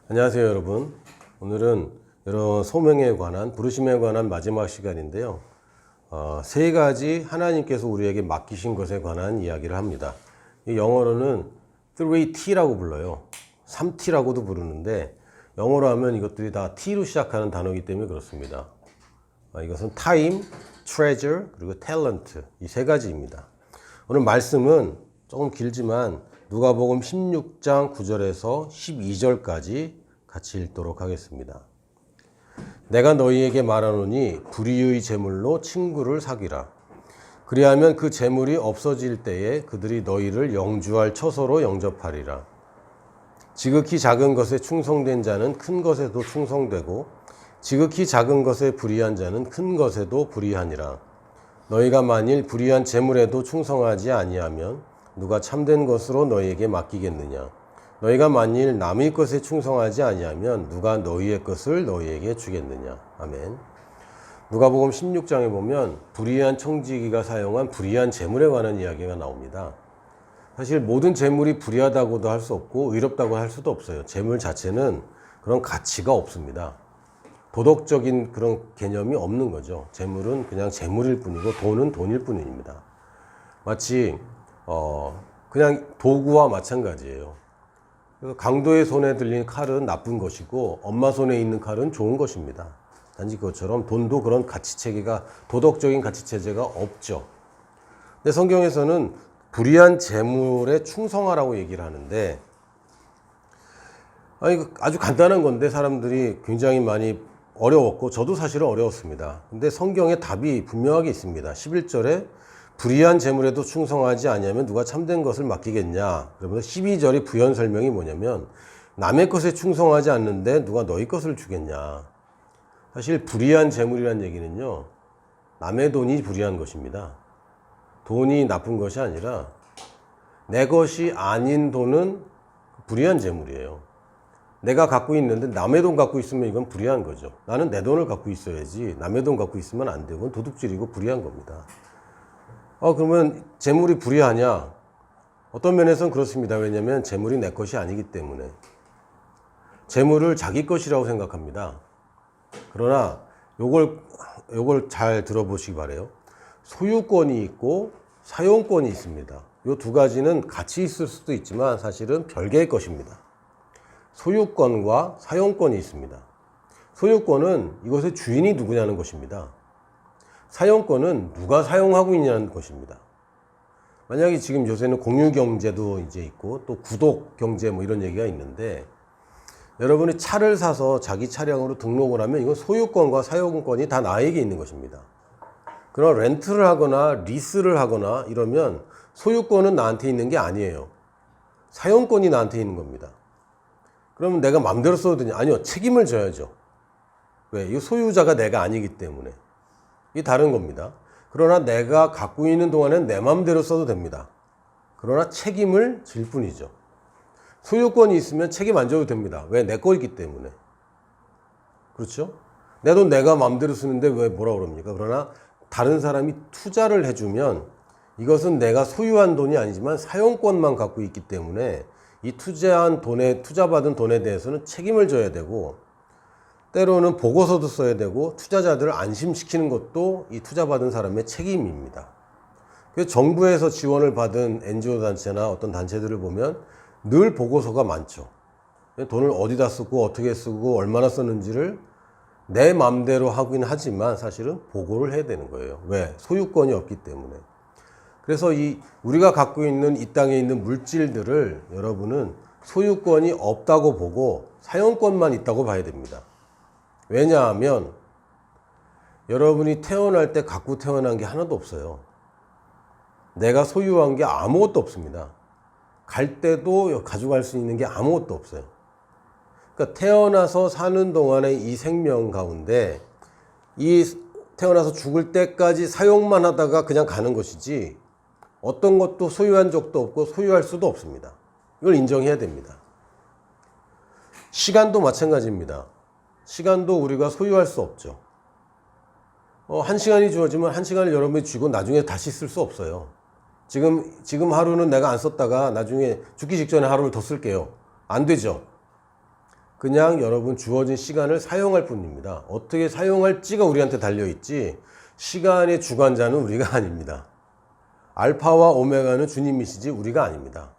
안녕하세요 여러분. 오늘은 여러 소명에 관한 부르심에 관한 마지막 시간인데요. 세 가지 하나님께서 우리에게 맡기신 것에 관한 이야기를 합니다. 영어로는 3T라고 불러요. 3T라고도 부르는데 영어로 하면 이것들이 다 T로 시작하는 단어이기 때문에 그렇습니다. 이것은 Time, Treasure, 그리고 Talent, 이 세 가지입니다. 오늘 말씀은 조금 길지만 누가복음 16장 9절에서 12절까지 같이 읽도록 하겠습니다. 내가 너희에게 말하노니 불의의 재물로 친구를 사귀라. 그리하면 그 재물이 없어질 때에 그들이 너희를 영주할 처소로 영접하리라. 지극히 작은 것에 충성된 자는 큰 것에도 충성되고 지극히 작은 것에 불의한 자는 큰 것에도 불의하니라. 너희가 만일 불의한 재물에도 충성하지 아니하면 누가 참된 것으로 너희에게 맡기겠느냐. 너희가 만일 남의 것에 충성하지 아니하면 누가 너희의 것을 너희에게 주겠느냐. 아멘. 누가복음 16장에 보면 불의한 청지기가 사용한 불의한 재물에 관한 이야기가 나옵니다. 사실 모든 재물이 불의하다고도 할 수 없고 의롭다고 할 수도 없어요. 재물 자체는 그런 가치가 없습니다. 도덕적인 그런 개념이 없는 거죠. 재물은 그냥 재물일 뿐이고 돈은 돈일 뿐입니다. 마치 그냥 도구와 마찬가지예요. 그래서 강도의 손에 들린 칼은 나쁜 것이고 엄마 손에 있는 칼은 좋은 것입니다. 단지 그것처럼 돈도 그런 가치체계가 도덕적인 가치체제가 없죠. 근데 성경에서는 불의한 재물에 충성하라고 얘기를 하는데 아주 간단한 건데 사람들이 굉장히 많이 어려웠고 저도 사실은 어려웠습니다. 근데 성경에 답이 분명하게 있습니다. 11절에 불의한 재물에도 충성하지 아니하면 누가 참된 것을 맡기겠냐. 그러면서 12절의 부연 설명이 뭐냐면 남의 것에 충성하지 않는데 누가 너희 것을 주겠냐. 사실 불의한 재물이란 얘기는요. 남의 돈이 불의한 것입니다. 돈이 나쁜 것이 아니라 내 것이 아닌 돈은 불의한 재물이에요. 내가 갖고 있는데 남의 돈 갖고 있으면 이건 불의한 거죠. 나는 내 돈을 갖고 있어야지 남의 돈 갖고 있으면 안 되고 도둑질이고 불의한 겁니다. 그러면 재물이 불의하냐? 어떤 면에서는 그렇습니다. 왜냐하면 재물이 내 것이 아니기 때문에. 재물을 자기 것이라고 생각합니다. 그러나 요걸 잘 들어보시기 바라요. 소유권이 있고 사용권이 있습니다. 요 두 가지는 같이 있을 수도 있지만 사실은 별개의 것입니다. 소유권과 사용권이 있습니다. 소유권은 이것의 주인이 누구냐는 것입니다. 사용권은 누가 사용하고 있냐는 것입니다. 만약에 지금 요새는 공유경제도 이제 있고 또 구독경제 뭐 이런 얘기가 있는데 여러분이 차를 사서 자기 차량으로 등록을 하면 이건 소유권과 사용권이 다 나에게 있는 것입니다. 그러나 렌트를 하거나 리스를 하거나 이러면 소유권은 나한테 있는 게 아니에요. 사용권이 나한테 있는 겁니다. 그러면 내가 마음대로 써도 되냐? 아니요. 책임을 져야죠. 왜? 이 소유자가 내가 아니기 때문에. 이게 다른 겁니다. 그러나 내가 갖고 있는 동안엔 내 마음대로 써도 됩니다. 그러나 책임을 질 뿐이죠. 소유권이 있으면 책임 안 져도 됩니다. 왜? 내 거이기 때문에. 그렇죠? 내 돈 내가 마음대로 쓰는데 왜 뭐라 그럽니까? 그러나 다른 사람이 투자를 해주면 이것은 내가 소유한 돈이 아니지만 사용권만 갖고 있기 때문에 이 투자받은 돈에 대해서는 책임을 져야 되고 때로는 보고서도 써야 되고 투자자들을 안심시키는 것도 이 투자받은 사람의 책임입니다. 그래서 정부에서 지원을 받은 NGO 단체나 어떤 단체들을 보면 늘 보고서가 많죠. 돈을 어디다 쓰고 어떻게 쓰고 얼마나 썼는지를 내 마음대로 하긴 하지만 사실은 보고를 해야 되는 거예요. 왜? 소유권이 없기 때문에. 그래서 우리가 갖고 있는 이 땅에 있는 물질들을 여러분은 소유권이 없다고 보고 사용권만 있다고 봐야 됩니다. 왜냐하면 여러분이 태어날 때 갖고 태어난 게 하나도 없어요. 내가 소유한 게 아무것도 없습니다. 갈 때도 가져갈 수 있는 게 아무것도 없어요. 그러니까 태어나서 사는 동안의 이 생명 가운데 태어나서 죽을 때까지 사용만 하다가 그냥 가는 것이지 어떤 것도 소유한 적도 없고 소유할 수도 없습니다. 이걸 인정해야 됩니다. 시간도 마찬가지입니다. 시간도 우리가 소유할 수 없죠. 1시간이 주어지면 1시간을 여러분이 쥐고 나중에 다시 쓸 수 없어요. 지금 하루는 내가 안 썼다가 나중에 죽기 직전에 하루를 더 쓸게요. 안 되죠. 그냥 여러분 주어진 시간을 사용할 뿐입니다. 어떻게 사용할지가 우리한테 달려있지 시간의 주관자는 우리가 아닙니다. 알파와 오메가는 주님이시지 우리가 아닙니다.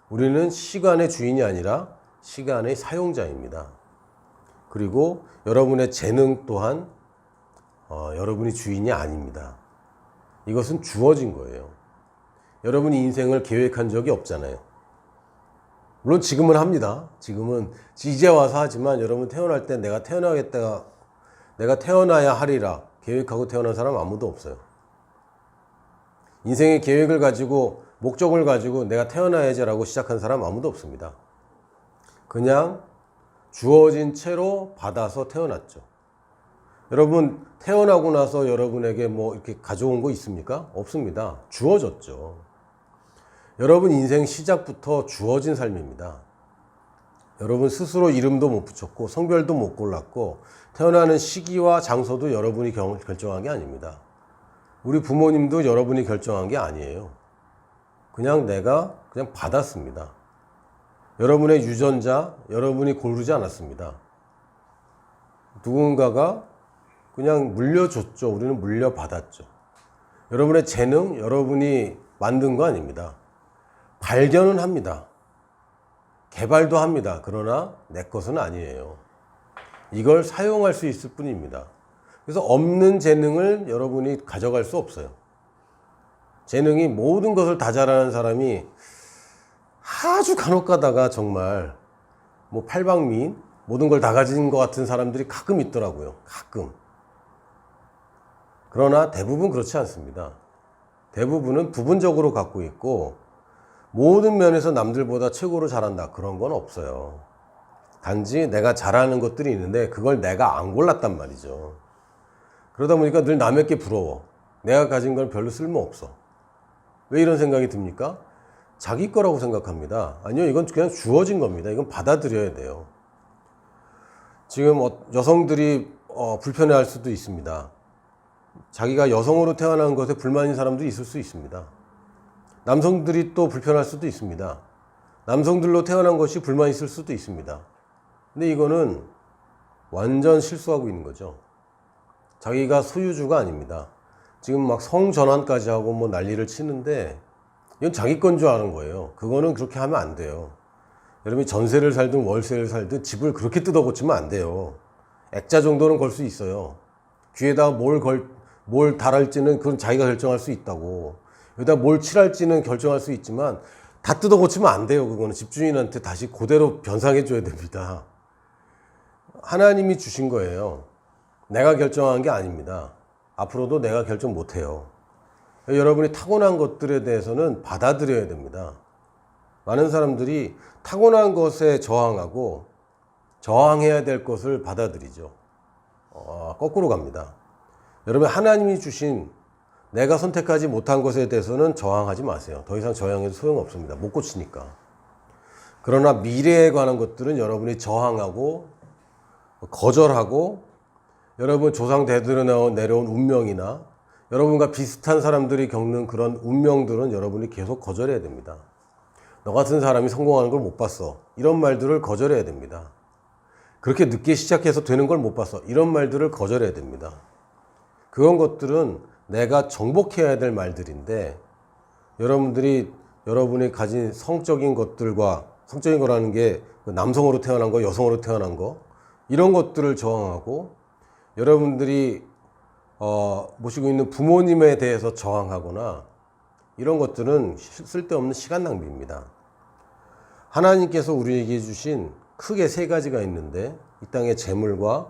우리는 시간의 주인이 아니라 시간의 사용자입니다. 그리고 여러분의 재능 또한 여러분이 주인이 아닙니다. 이것은 주어진 거예요. 여러분이 인생을 계획한 적이 없잖아요. 물론 지금은 합니다. 지금은 이제 와서 하지만 여러분 태어날 때 내가 태어나야 하리라 계획하고 태어난 사람 아무도 없어요. 인생의 계획을 가지고 목적을 가지고 내가 태어나야지라고 시작한 사람 아무도 없습니다. 그냥 주어진 채로 받아서 태어났죠. 여러분 태어나고 나서 여러분에게 뭐 이렇게 가져온 거 있습니까? 없습니다. 주어졌죠. 여러분 인생 시작부터 주어진 삶입니다. 여러분 스스로 이름도 못 붙였고 성별도 못 골랐고 태어나는 시기와 장소도 여러분이 결정한 게 아닙니다. 우리 부모님도 여러분이 결정한 게 아니에요. 그냥 내가 받았습니다. 여러분의 유전자 여러분이 고르지 않았습니다. 누군가가 그냥 물려줬죠. 우리는 물려받았죠. 여러분의 재능 여러분이 만든 거 아닙니다. 발견은 합니다. 개발도 합니다. 그러나 내 것은 아니에요. 이걸 사용할 수 있을 뿐입니다. 그래서 없는 재능을 여러분이 가져갈 수 없어요. 재능이 모든 것을 다 잘하는 사람이 아주 간혹 가다가 정말 뭐 팔방미인 모든 걸 다 가진 것 같은 사람들이 가끔 있더라고요. 가끔. 그러나 대부분 그렇지 않습니다. 대부분은 부분적으로 갖고 있고 모든 면에서 남들보다 최고로 잘한다. 그런 건 없어요. 단지 내가 잘하는 것들이 있는데 그걸 내가 안 골랐단 말이죠. 그러다 보니까 늘 남의 게 부러워. 내가 가진 건 별로 쓸모없어. 왜 이런 생각이 듭니까? 자기 거라고 생각합니다. 아니요, 이건 그냥 주어진 겁니다. 이건 받아들여야 돼요. 지금 여성들이 불편해할 수도 있습니다. 자기가 여성으로 태어난 것에 불만인 사람도 있을 수 있습니다. 남성들이 또 불편할 수도 있습니다. 남성들로 태어난 것이 불만 있을 수도 있습니다. 근데 이거는 완전 실수하고 있는 거죠. 자기가 소유주가 아닙니다. 지금 막 성전환까지 하고 뭐 난리를 치는데 이건 자기 건 줄 아는 거예요. 그거는 그렇게 하면 안 돼요. 여러분이 전세를 살든 월세를 살든 집을 그렇게 뜯어고치면 안 돼요. 액자 정도는 걸 수 있어요. 귀에다 뭘 달할지는 그건 자기가 결정할 수 있다고. 여기다 뭘 칠할지는 결정할 수 있지만 다 뜯어고치면 안 돼요. 그거는 집주인한테 다시 그대로 변상해 줘야 됩니다. 하나님이 주신 거예요. 내가 결정한 게 아닙니다. 앞으로도 내가 결정 못 해요. 여러분이 타고난 것들에 대해서는 받아들여야 됩니다. 많은 사람들이 타고난 것에 저항하고 저항해야 될 것을 받아들이죠. 거꾸로 갑니다. 여러분 하나님이 주신 내가 선택하지 못한 것에 대해서는 저항하지 마세요. 더 이상 저항해도 소용없습니다. 못 고치니까. 그러나 미래에 관한 것들은 여러분이 저항하고 거절하고 여러분 조상 대대로 내려온 운명이나 여러분과 비슷한 사람들이 겪는 그런 운명들은 여러분이 계속 거절해야 됩니다. 너 같은 사람이 성공하는 걸 못 봤어. 이런 말들을 거절해야 됩니다. 그렇게 늦게 시작해서 되는 걸 못 봤어. 이런 말들을 거절해야 됩니다. 그런 것들은 내가 정복해야 될 말들인데 여러분이 가진 성적인 것들과 성적인 거라는 게 남성으로 태어난 거, 여성으로 태어난 거 이런 것들을 저항하고 여러분들이 모시고 있는 부모님에 대해서 저항하거나 이런 것들은 쓸데없는 시간 낭비입니다. 하나님께서 우리에게 주신 크게 세 가지가 있는데 이 땅의 재물과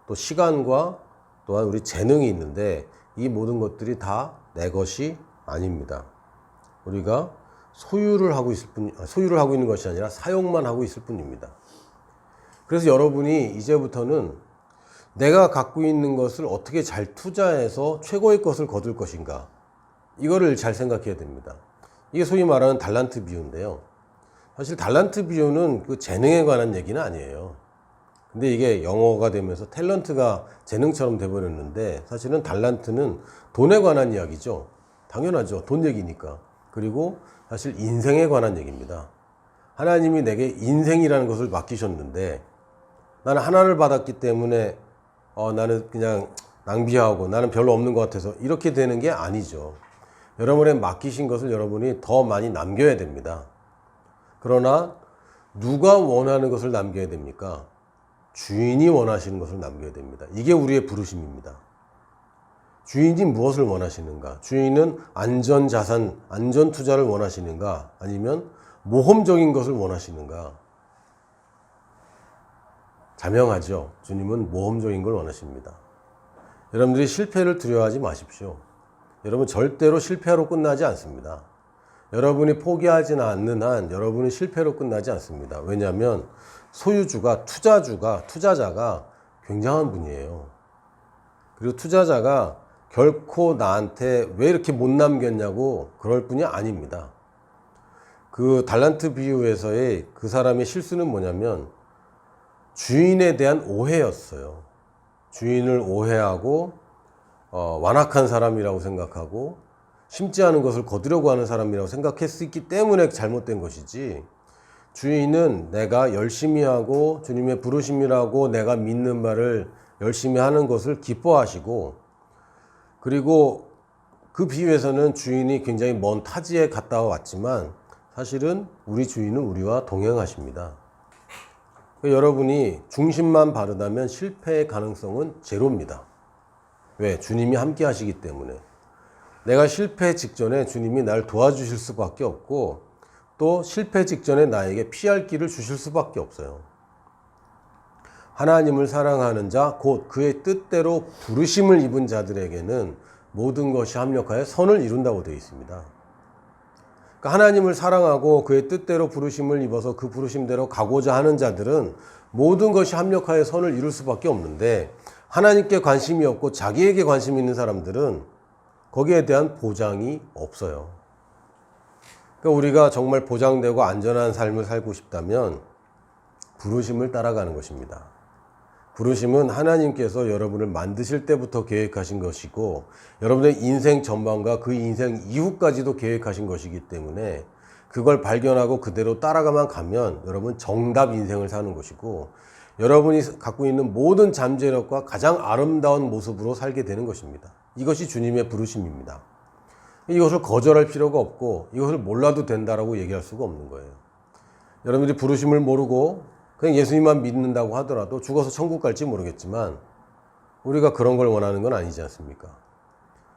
또 시간과 또한 우리 재능이 있는데 이 모든 것들이 다 내 것이 아닙니다. 우리가 소유를 하고 있는 것이 아니라 사용만 하고 있을 뿐입니다. 그래서 여러분이 이제부터는 내가 갖고 있는 것을 어떻게 잘 투자해서 최고의 것을 거둘 것인가 이거를 잘 생각해야 됩니다. 이게 소위 말하는 달란트 비유인데요. 사실 달란트 비유는 그 재능에 관한 얘기는 아니에요. 근데 이게 영어가 되면서 탤런트가 재능처럼 돼버렸는데, 사실은 달란트는 돈에 관한 이야기죠. 당연하죠. 돈 얘기니까. 그리고 사실 인생에 관한 얘기입니다. 하나님이 내게 인생이라는 것을 맡기셨는데, 나는 하나를 받았기 때문에 나는 그냥 낭비하고 나는 별로 없는 것 같아서 이렇게 되는 게 아니죠. 여러분의 맡기신 것을 여러분이 더 많이 남겨야 됩니다. 그러나 누가 원하는 것을 남겨야 됩니까? 주인이 원하시는 것을 남겨야 됩니다. 이게 우리의 부르심입니다. 주인이 무엇을 원하시는가? 주인은 안전자산, 안전투자를 원하시는가? 아니면 모험적인 것을 원하시는가? 자명하죠. 주님은 모험적인 걸 원하십니다. 여러분들이 실패를 두려워하지 마십시오. 여러분 절대로 실패로 끝나지 않습니다. 여러분이 포기하지는 않는 한 여러분이 실패로 끝나지 않습니다. 왜냐하면 소유주가, 투자자가 굉장한 분이에요. 그리고 투자자가 결코 나한테 왜 이렇게 못 남겼냐고 그럴 분이 아닙니다. 그 달란트 비유에서의 그 사람의 실수는 뭐냐면 주인에 대한 오해였어요. 주인을 오해하고 완악한 사람이라고 생각하고 심지 않은 것을 거두려고 하는 사람이라고 생각했기 때문에 잘못된 것이지, 주인은 내가 열심히 하고 주님의 부르심이라고 내가 믿는 바를 열심히 하는 것을 기뻐하시고, 그리고 그 비유에서는 주인이 굉장히 먼 타지에 갔다 왔지만 사실은 우리 주인은 우리와 동행하십니다. 여러분이 중심만 바르다면 실패의 가능성은 제로입니다. 왜? 주님이 함께 하시기 때문에. 내가 실패 직전에 주님이 날 도와주실 수밖에 없고, 또 실패 직전에 나에게 피할 길을 주실 수밖에 없어요. 하나님을 사랑하는 자, 곧 그의 뜻대로 부르심을 입은 자들에게는 모든 것이 합력하여 선을 이룬다고 되어 있습니다. 그러니까 하나님을 사랑하고 그의 뜻대로 부르심을 입어서 그 부르심대로 가고자 하는 자들은 모든 것이 합력하여 선을 이룰 수밖에 없는데, 하나님께 관심이 없고 자기에게 관심이 있는 사람들은 거기에 대한 보장이 없어요. 그러니까 우리가 정말 보장되고 안전한 삶을 살고 싶다면 부르심을 따라가는 것입니다. 부르심은 하나님께서 여러분을 만드실 때부터 계획하신 것이고, 여러분의 인생 전반과 그 인생 이후까지도 계획하신 것이기 때문에 그걸 발견하고 그대로 따라가만 가면 여러분 정답 인생을 사는 것이고, 여러분이 갖고 있는 모든 잠재력과 가장 아름다운 모습으로 살게 되는 것입니다. 이것이 주님의 부르심입니다. 이것을 거절할 필요가 없고 이것을 몰라도 된다라고 얘기할 수가 없는 거예요. 여러분들이 부르심을 모르고 그냥 예수님만 믿는다고 하더라도 죽어서 천국 갈지 모르겠지만 우리가 그런 걸 원하는 건 아니지 않습니까?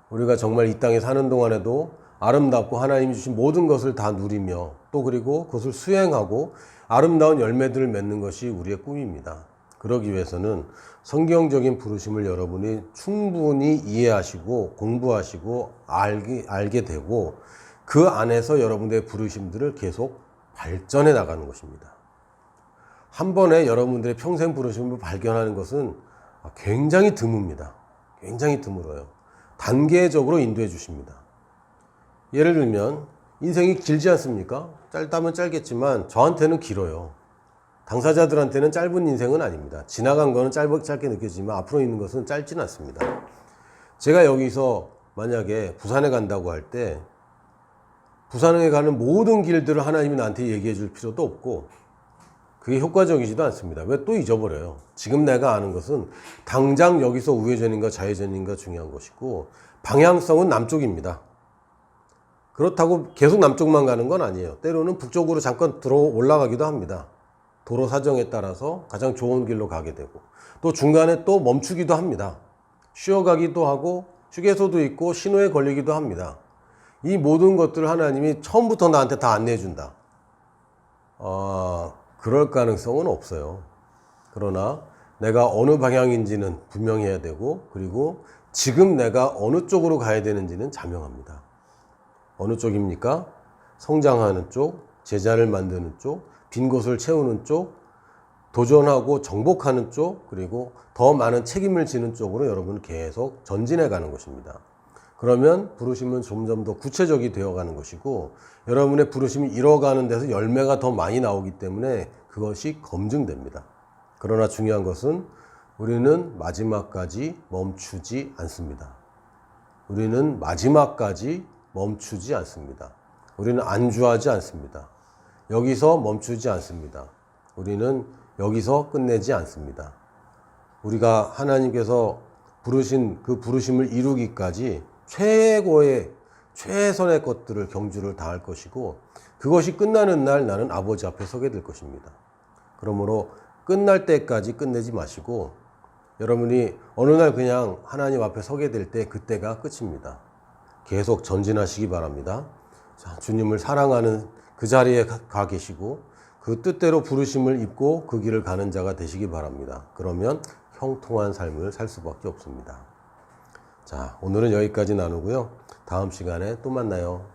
우리가 정말 이 땅에 사는 동안에도 아름답고 하나님이 주신 모든 것을 다 누리며, 또 그리고 그것을 수행하고 아름다운 열매들을 맺는 것이 우리의 꿈입니다. 그러기 위해서는 성경적인 부르심을 여러분이 충분히 이해하시고 공부하시고 알게 되고, 그 안에서 여러분들의 부르심들을 계속 발전해 나가는 것입니다. 한 번에 여러분들의 평생 부르심을 발견하는 것은 굉장히 드뭅니다. 굉장히 드물어요. 단계적으로 인도해 주십니다. 예를 들면 인생이 길지 않습니까? 짧다면 짧겠지만 저한테는 길어요. 당사자들한테는 짧은 인생은 아닙니다. 지나간 거는 짧게 느껴지지만 앞으로 있는 것은 짧지는 않습니다. 제가 여기서 만약에 부산에 간다고 할 때 부산에 가는 모든 길들을 하나님이 나한테 얘기해 줄 필요도 없고 그게 효과적이지도 않습니다. 왜? 또 잊어버려요. 지금 내가 아는 것은 당장 여기서 우회전인가 좌회전인가 중요한 것이고, 방향성은 남쪽입니다. 그렇다고 계속 남쪽만 가는 건 아니에요. 때로는 북쪽으로 잠깐 들어 올라가기도 합니다. 도로 사정에 따라서 가장 좋은 길로 가게 되고, 또 중간에 또 멈추기도 합니다. 쉬어가기도 하고 휴게소도 있고 신호에 걸리기도 합니다. 이 모든 것들을 하나님이 처음부터 나한테 다 안내해 준다. 그럴 가능성은 없어요. 그러나 내가 어느 방향인지는 분명해야 되고, 그리고 지금 내가 어느 쪽으로 가야 되는지는 자명합니다. 어느 쪽입니까? 성장하는 쪽, 제자를 만드는 쪽, 빈 곳을 채우는 쪽, 도전하고 정복하는 쪽, 그리고 더 많은 책임을 지는 쪽으로 여러분은 계속 전진해 가는 것입니다. 그러면 부르심은 점점 더 구체적이 되어가는 것이고 여러분의 부르심이 이뤄가는 데서 열매가 더 많이 나오기 때문에 그것이 검증됩니다. 그러나 중요한 것은 우리는 마지막까지 멈추지 않습니다. 우리는 마지막까지 멈추지 않습니다. 우리는 안주하지 않습니다. 여기서 멈추지 않습니다. 우리는 여기서 끝내지 않습니다. 우리가 하나님께서 부르신 그 부르심을 이루기까지 최고의 최선의 것들을 경주를 다할 것이고 그것이 끝나는 날 나는 아버지 앞에 서게 될 것입니다. 그러므로 끝날 때까지 끝내지 마시고 여러분이 어느 날 그냥 하나님 앞에 서게 될 때 그때가 끝입니다. 계속 전진하시기 바랍니다. 자, 주님을 사랑하는 그 자리에 가 계시고 그 뜻대로 부르심을 입고 그 길을 가는 자가 되시기 바랍니다. 그러면 형통한 삶을 살 수밖에 없습니다. 자, 오늘은 여기까지 나누고요. 다음 시간에 또 만나요.